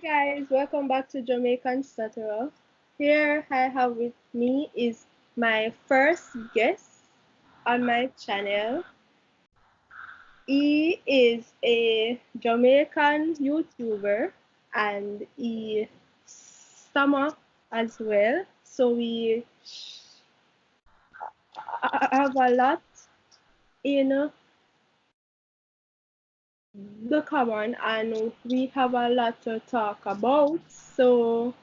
guys, welcome back to Jamaican Stutterer. Here I have with me is my first guest on my channel. He is a Jamaican YouTuber and he stammer as well. So we have a lot in the common and we have a lot to talk about. So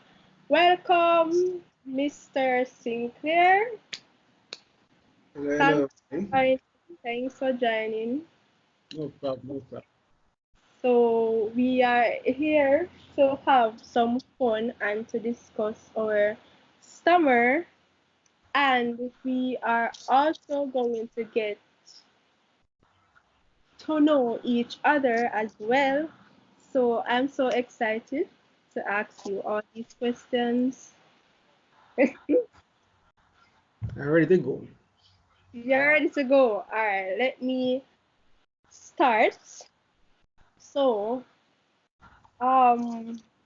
welcome, Mr. Sinclair. Hello, Thanks hello. for joining. Thanks for joining. No problem, no problem. So we are here to have some fun and to discuss our summer, and we are also going to get to know each other as well. So I'm so excited to ask you all these questions. I'm ready to go. You're ready to go. All right, let me start. So,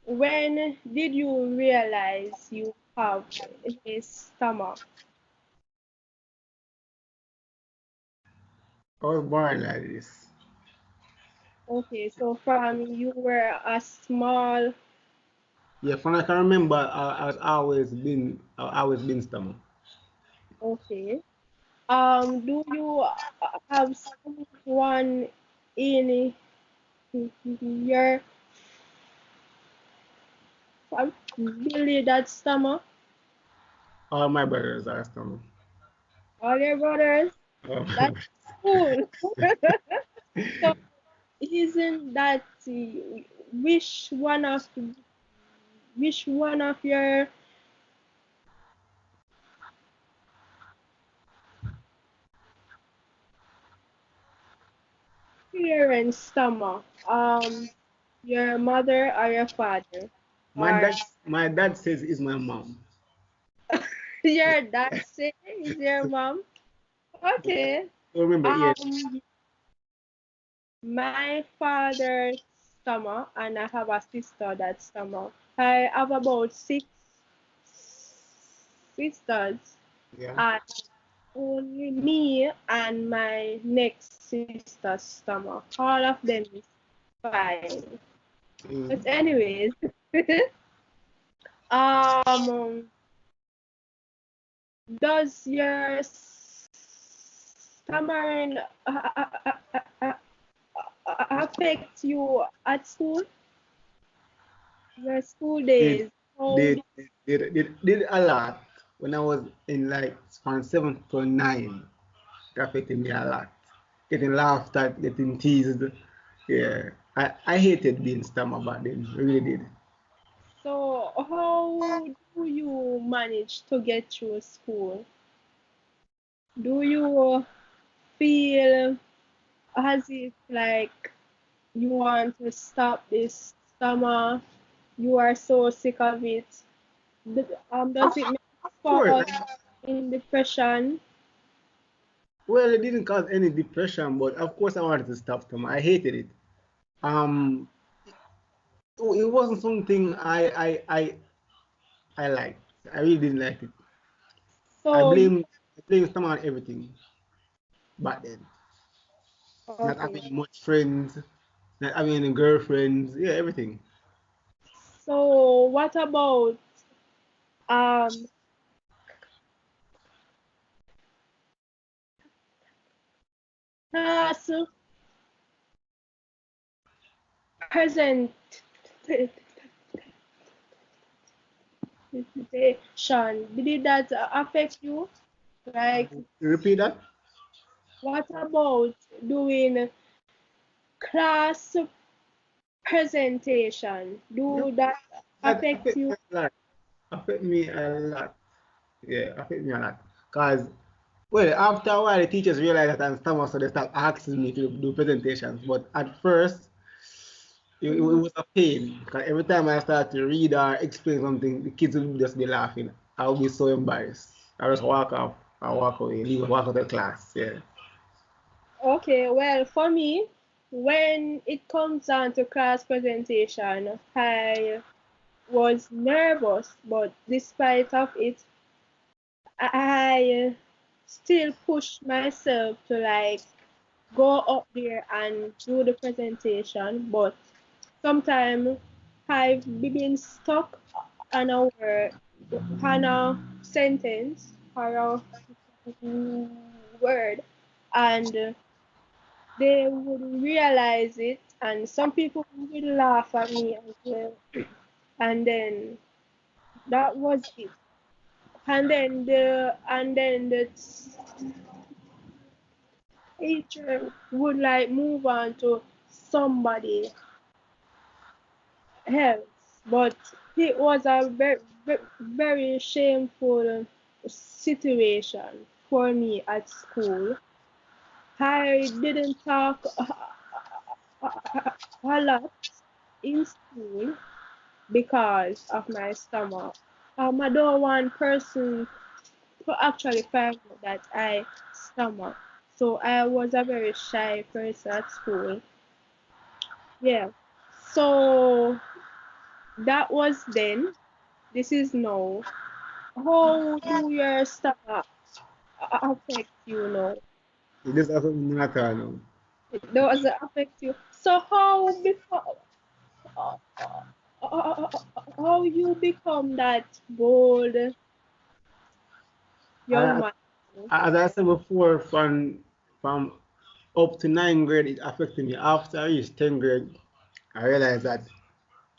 when did you realize you have a stomach? I was born like this. Okay, so from you were a small, Yeah, from I can remember, I always been stomach. okay. Do you have someone in your family that stomach? All my brothers are stomach. All your brothers? Um, That's cool. So isn't that which one of which one of your parents' stomach? Your mother or your father? my Or dad, my dad says is my mom. your dad say is your mom? Okay. I remember, yeah. Um, my father's stomach, and I have a sister that's stomach. I have about six sisters, Yeah. and only me and my next sister's stomach. All of them is fine. But Mm. anyways, um, does your stammering affect you at school? Your school Did, days? How did, did a lot when I was in like from 7 to 9. It affected me a lot. Getting laughed at, getting teased. Yeah. I hated being stomach back then. I really did. so how do you manage to get through school? Do you feel as if like you want to stop this summer? You are so sick of it. Does it make you Of course. fall in depression? Well, it didn't cause any depression, but of course I wanted to stop them. I hated it. Um, it wasn't something I liked. I really didn't like it. I So you blame I blame someone on everything back then. Not okay. having much friends, not having any girlfriends, yeah, everything. So what about um class presentation? Did that affect you? Like You repeat that? what about doing class presentation? Yep. Do that That affect affect me you? a lot. Affect me a lot. Yeah, affect me a lot. Cause well, after a while, the teachers realized that I'm stammer, so they start asking me to do presentations. But at first, it Mhm. was a pain because every time I start to read or explain something, the kids will just be laughing. I will be so embarrassed. I just walk off, I walk away, leave, walk out of the class. Yeah. Okay, well, for me, when it comes down to class presentation, I was nervous, but despite of it, I still push myself to like go up there and do the presentation. But sometimes I've been stuck on a word, on a sentence or a word, and they would realize it, and some people would laugh at me as well. And then that was it. And then the teacher would like move on to somebody else. But it was a very shameful situation for me at school. I didn't talk a lot in school because of my stomach. I don't want person to actually find out that I stomach. So I was a very shy person at school. Yeah. So that was then. This is now. How do your stomach affect you now? It does affect me not at all now. Does it affect you? So uh, how you become that bold young I, man? as I said before, from up to ninth grade, it affected me. After I reached 10th grade, I realized that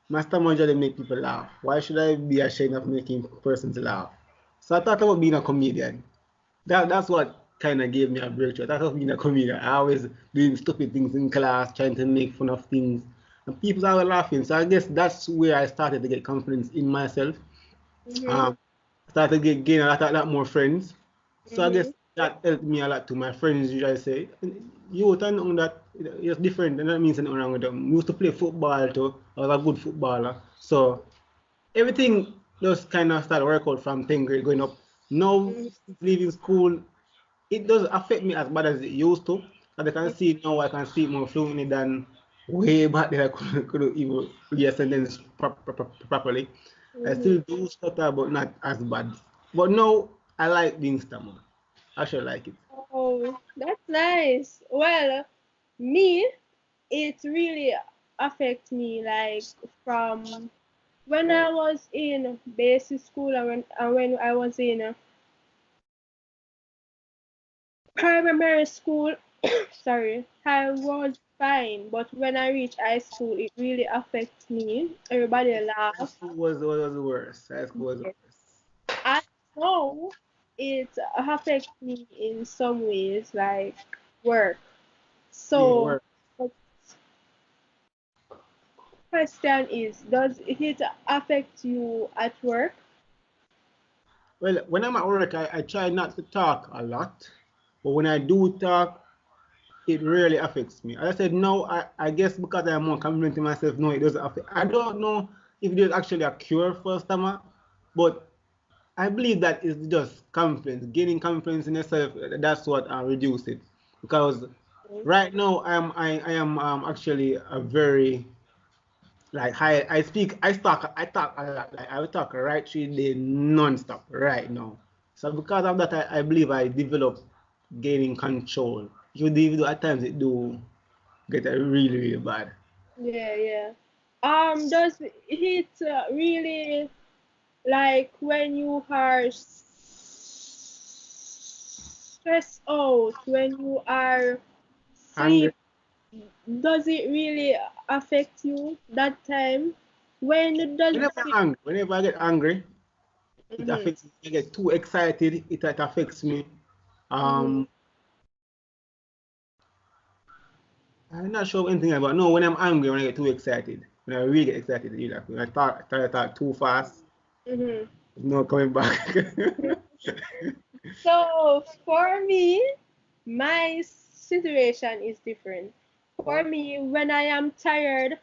my stomach usually make people laugh. Why should I be ashamed of making persons laugh? So I thought about being a comedian. That's what kind of gave me a breakthrough. That's what being a comedian. I always doing stupid things in class, trying to make fun of things, and people are laughing. So I guess that's where I started to get confidence in myself. Mm-hmm. Um, started gain a lot more friends. So I guess Mm-hmm. that helped me a lot too. My friends usually say, you turn on that it's different, and that means nothing wrong with them. We used to play football too. I was a good footballer. So everything just kind of started work out from 10th grade going up. Now leaving school, it doesn't affect me as bad as it used to. As I can see now, I can speak more fluently than way back then. I couldn't even read a sentence properly. I Mm-hmm. still do stutter, but not as bad. But now I like being stammered. I actually like it. Oh, that's nice. Well, me, it really affects me like from when I was in basic school and when I was in primary school, sorry, I was fine. But when I reach high school, it really affects me. Everybody High laugh. school was worse. High school was Yes. worse. I know it affects me in some ways, like work. Yeah, So worse. the question is, does it affect you at work? Well, when I'm at work, I try not to talk a lot. But when I do talk, it really affects me. As I said, no, I guess because I'm more confident in myself, no, it doesn't affect. I don't know if there's actually a cure for stammer, but I believe that it's just confidence, gaining confidence in yourself. That's what reduce it. Because right now, I am actually a very like I talk a lot. Like I will talk right through the day non-stop right now. So because of that, I believe I develop gaining control. Even though at times it do get really, really bad. Yeah, yeah. Does it really like when you are stressed out, when you are Angry. sleep, does it really affect you that time? When does it? Whenever I get angry, it Mm-hmm, affects me. I get too excited, it affects me. mm-hmm. Um, I'm not sure anything about no. When I'm angry, when I get too excited, when I really get excited, you know, when I talk too fast, Mm-hmm. no coming back. So for me, my situation is different. For me, when I am tired,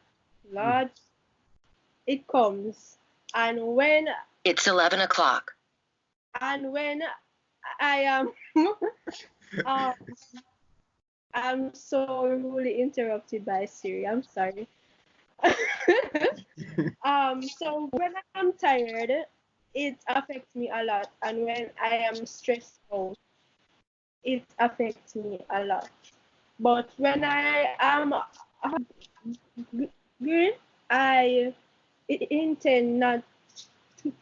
Lord, it comes. And when It's 11 o'clock. and when I am um I'm so rudely interrupted by Siri. I'm sorry. So when I'm tired, it affects me a lot, and when I am stressed out, it affects me a lot. But when I am good, I intend not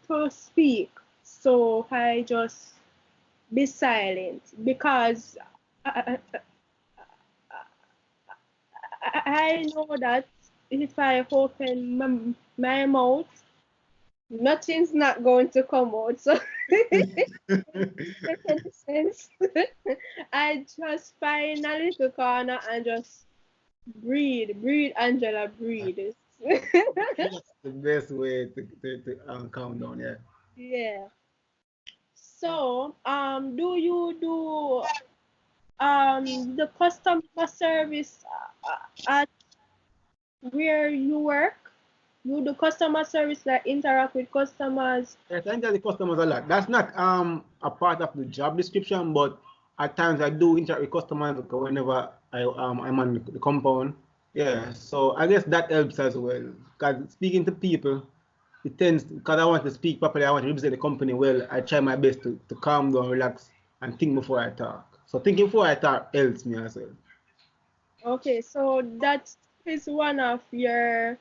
to speak, so I just be silent because I, I know that if I open my mouth, nothing's not going to come out. So make any sense. I just find a little corner and just breathe, Angela, breathe. That's the best way to calm down. Yeah. Yeah. So, do you do the customer service at where you work? You do customer service, like interact with customers. Yes, I tell the customers a lot. That's not a part of the job description, but at times I do interact with customers whenever I'm on the compound. Yeah, so I guess that helps as well. Because speaking to people, it tends because I want to speak properly, I want to represent the company well. I try my best to calm down, relax, and think before I talk. So thinking before I talk helps me as well. Okay, so that is one of your,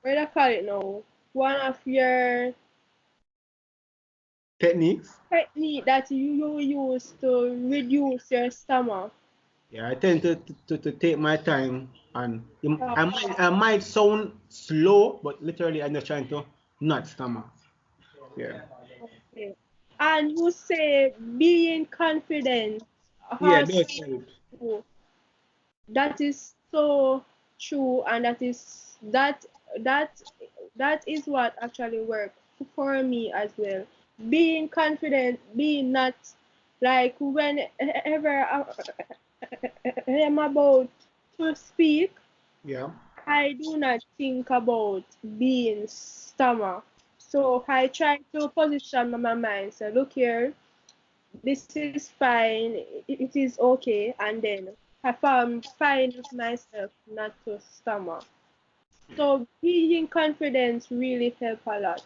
what do I call it now? One of your Techniques. technique that you use to reduce your stomach. Yeah, I tend to take my time and Uh, I might sound slow, but literally I'm just trying to not stammer. Yeah. okay. And you say being confident Yeah, has that's help. to, that is so true, and that that is what actually worked for me as well. Being confident, being not like whenever I am about to speak, Yeah. I do not think about being stammer. So I try to position my mind. So look here, this is fine, it is okay, and then I find myself not to stammer. So being confident really help a lot.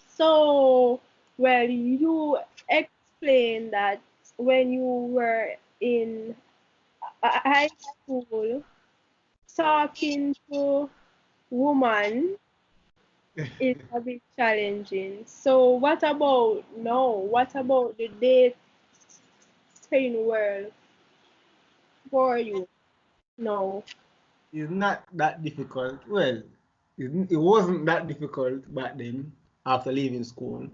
So, well, you explained that when you were in high school, talking to woman is a bit challenging. So what about now? What about the dating world for you? No. It's not that difficult. Well, it wasn't that difficult back then after leaving school.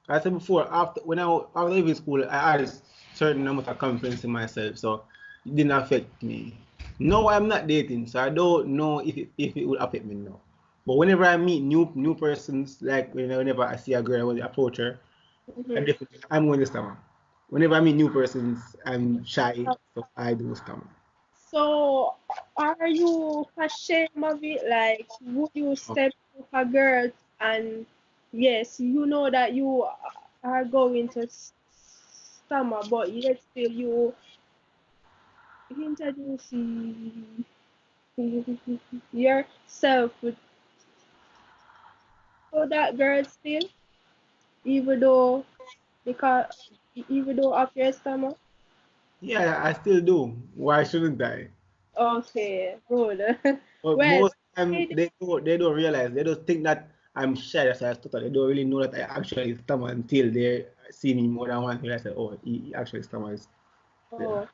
I said before, after leaving school, I had a certain amount of confidence in myself, so it didn't affect me. No, I'm not dating, so I don't know if it will affect me now. But whenever I meet new persons, like whenever I see a girl, when I approach her, Mhm. I'm going to stammer. Whenever I meet new persons, I'm shy, so I do stammer. So are you ashamed of it? Like, would you step to a girl and yes, you know that you are going to stammer, but yet still you introduce yourself to that girl still, even though because even though of your stomach. Yeah, I still do. Why shouldn't I? Okay, good. But Well, most time I they don't realize. They don't think that I'm shy. That's why I stutter. They don't really know that I actually stammer until they see me more than once. They say, "Oh, he actually stammers." Yeah.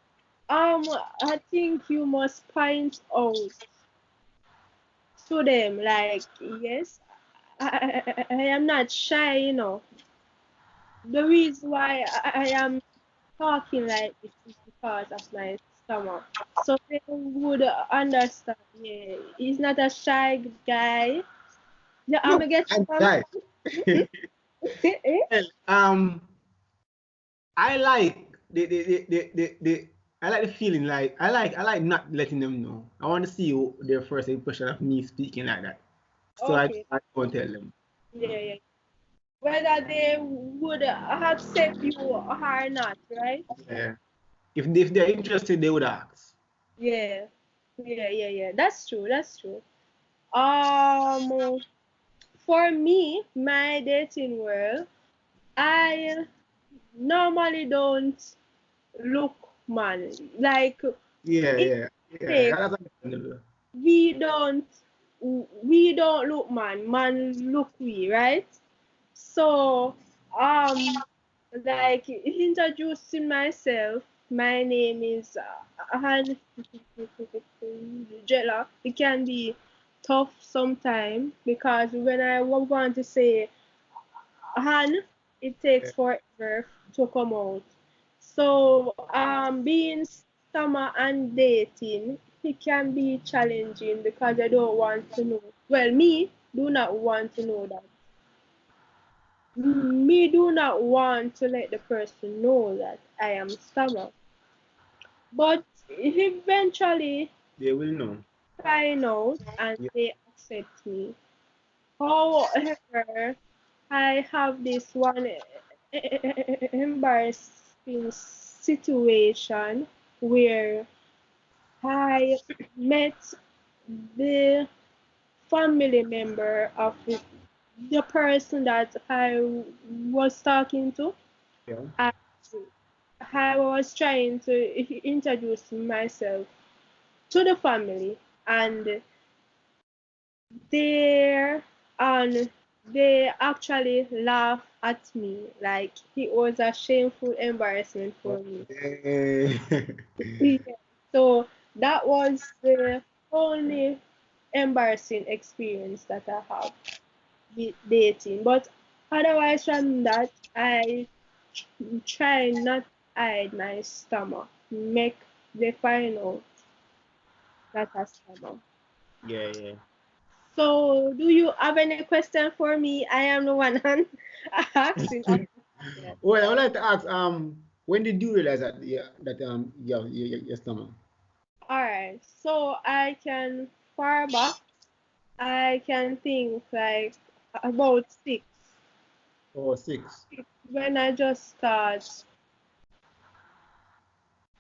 oh, I think you must point out to them like, yes, I am not shy, you know. The reason why I am talking like this is because of my stomach. So they would understand, yeah, he's not a shy guy. Yeah, I'm No, gonna get I'm some. shy. Well, I like I like the feeling like I like not letting them know. I want to see their first impression of me speaking like that. So Okay, I won't tell them. yeah, yeah. Whether they would accept you or not, right? Yeah. if they're interested, they would ask. Yeah. Yeah. That's true. That's true. Um, for me, my dating world, I normally don't look man. Like Yeah, it yeah, yeah. takes That's understandable. we don't we don't look man. Man look we, right? So like introducing myself, my name is Han Jella. It can be tough sometimes because when I want to say Han, it Yeah. takes forever to come out. So being summer and dating, it can be challenging because I don't want to know. Well, me do not want to know that. Me do not want to let the person know that I am stammer. But eventually They will know. find out and Yeah. they accept me. However, I have this one embarrassing situation where I met the family member of the person that I was talking to. Yeah. I, I was trying to introduce myself to the family, and they and they actually laugh at me like it was a shameful embarrassment for me. Okay. Yeah. So that was the only embarrassing experience that I have with dating. But otherwise from that, I try not hide my stomach, make the final that I stomach. Yeah, yeah. So, do you have any question for me? I am the one asking. Well, I would like to ask, when did you realize that, yeah, that your stomach? All right. So I can far back. I can think like about Or 6, when I just start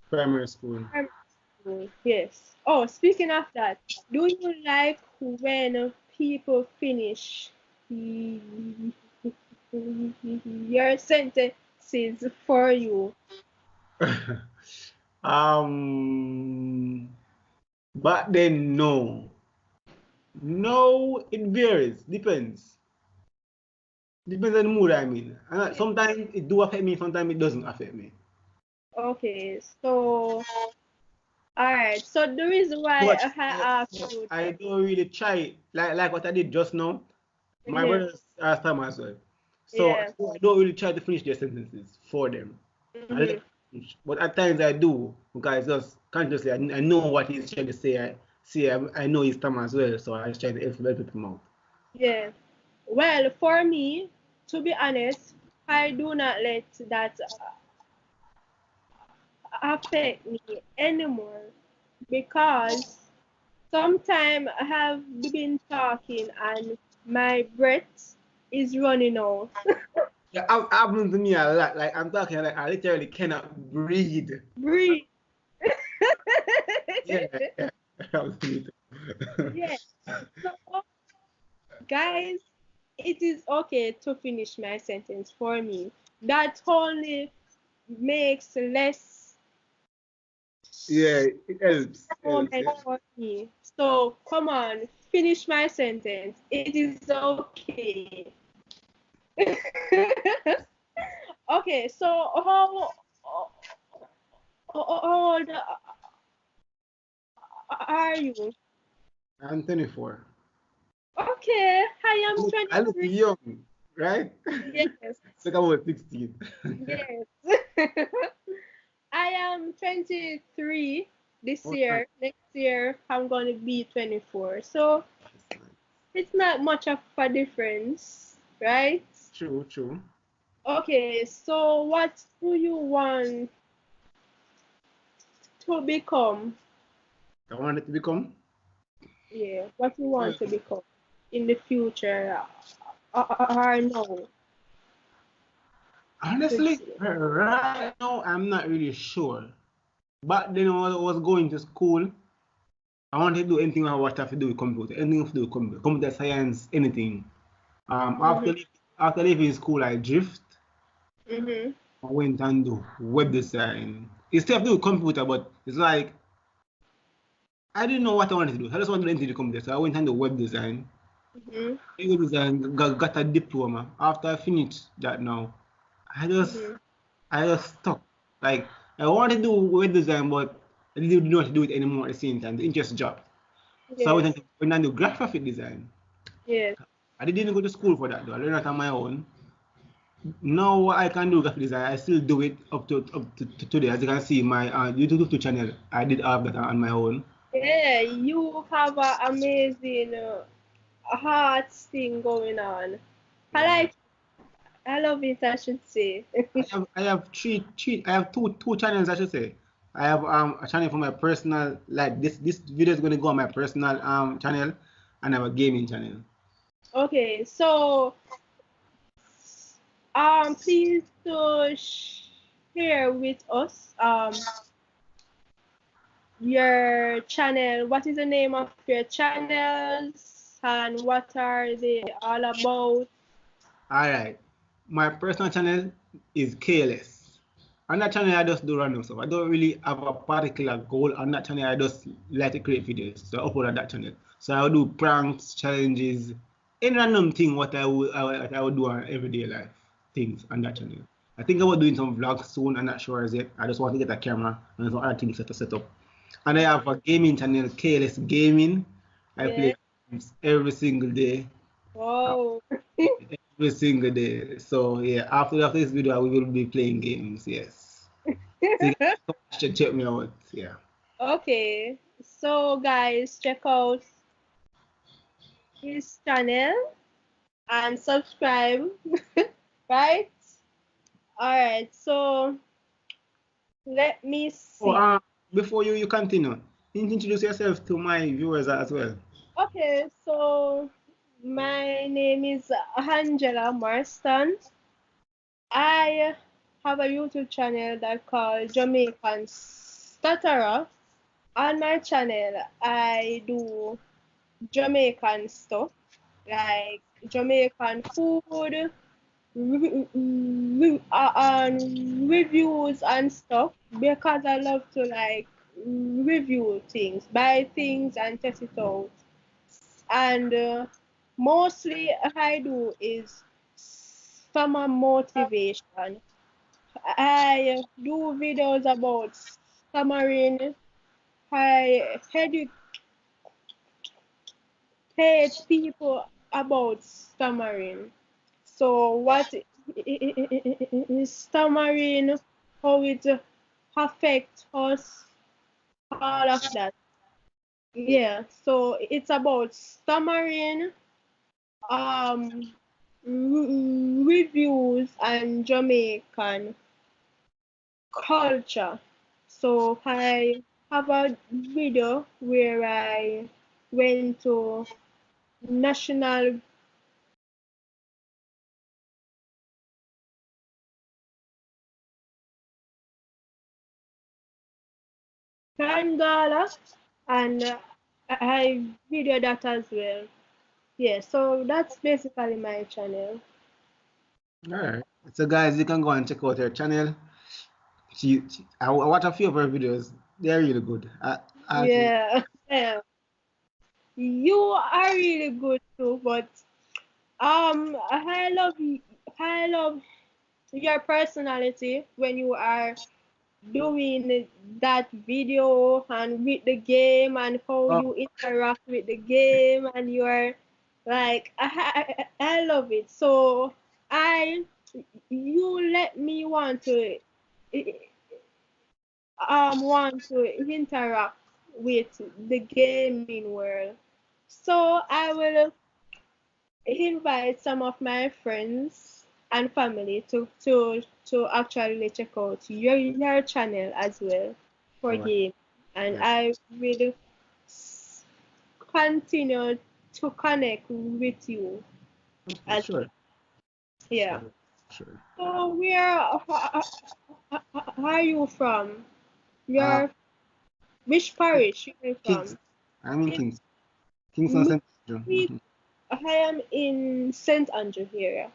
primary school. primary school. Yes. Oh, speaking of that, do you like when people finish your sentences for you? um, but then no, no, it varies, depends on the mood I'm in. And sometimes it do affect me, sometimes it doesn't affect me. Okay, so all right. So the reason why But I asked but you I don't really try it like what I did just now. My that, brothers are stammer as well. So yeah. I don't really try to finish their sentences for them. I let Hmm. them finish. But at times I do because just consciously I know what he's trying to say. I know he's stammer as well, so I try to help him out. Yeah. Well, for me, to be honest, I do not let that affect me anymore because sometimes I have been talking and my breath is running out. Yeah, it happens to me a lot. Like I'm talking, like I literally cannot breathe. Breathe. Yeah, yeah. Happens to me too. Yeah. So, guys, it is okay to finish my sentence for me. That only makes less Yeah, it helps. Helps. moment for me. So come on, finish my sentence. It is okay. Okay, so how old are you? I'm 24. Okay, I am I look 23. young, right? Yes, Like I was 16. yes. I am 23 this Oh, nice. year. Next year, I'm going to be 24. So it's not much of a difference, right? True, true. Okay, so what do you want to become? I wanted to become. Yeah, what you Well, want to become in the future or no this honestly, year? right now I'm not really sure. back then when I was going to school, I wanted to do anything I what have to do with computer, anything to do with computer science, anything. Mhm. After leaving school, I drift. Mhm. I went and do web design. It still have to do with computer, but it's like I didn't know what I wanted to do. I just wanted to do anything with computer, so I went and do web design. Mhm. Web design got a diploma. After I finished that now, I just Mhm. I just stuck. Like I wanted to do web design, but I didn't know how to do it anymore at the same time. The interest dropped. So I Yes. went and do graphic design. Yes. I didn't go to school for that though. I learned that on my own. Now what I can do graphic design, I still do it up to today. As you can see, my YouTube channel, I did have that on my own. Yeah, you have an amazing heart thing going on. I Yeah. like, I love it, I should say. I have I have two channels I should say. I have a channel for my personal like this video is gonna go on my personal channel, and I have a gaming channel. Okay, so please to share with us your channel. What is the name of your channels and what are they all about? Alright. My personal channel is KLS. On that channel I just do random stuff. I don't really have a particular goal on that channel. I just like to create videos. So I upload on that channel. So I will do pranks, challenges, any random thing what I would do on everyday life things on that channel. I think about doing some vlogs soon. I'm not sure as yet. I just want to get a camera and some other things to set up. And I have a gaming channel, KLS Gaming. I Yeah. play games every single day. Wow. Every single day. So yeah, after this video, we will be playing games. Yes. So you guys should check me out. Yeah. Okay. So guys, check out his channel and subscribe. Right? Alright, so let me Oh, see. before you continue, introduce yourself to my viewers as well. Okay, so my name is Angela Marston. I have a YouTube channel that called Jamaican Stutterer. On my channel, I do Jamaican stuff like Jamaican food, reviews and stuff because I love to like review things, buy things and test it out. And mostly I do is summer motivation. I do videos about stammering. I educate people about stammering. So what is stammering, how it affects us, all of that. Yeah, so it's about stammering, um, reviews and Jamaican culture. So I have a video where I went to National Gala and I video that as well. Yeah, so that's basically my channel. All right. So guys, you can go and check out her channel. I watch a few of her videos. They're really good. I Yeah, yeah. You are really good too, but I love your personality when you are doing that video and with the game and how oh, you interact with the game and you're like I love it. So I you let me want to interact with the gaming world. So I will invite some of my friends and family to actually check out your channel as well for all right. game, and Yeah. I will continue to connect with you Okay, as sure. yeah. Sure. Sure. So where are you from? Uh, You're which parish you're Kings. from? I'm in Kings. Kings. Kingston Me, St. Andrew. I am in St. Andrew area.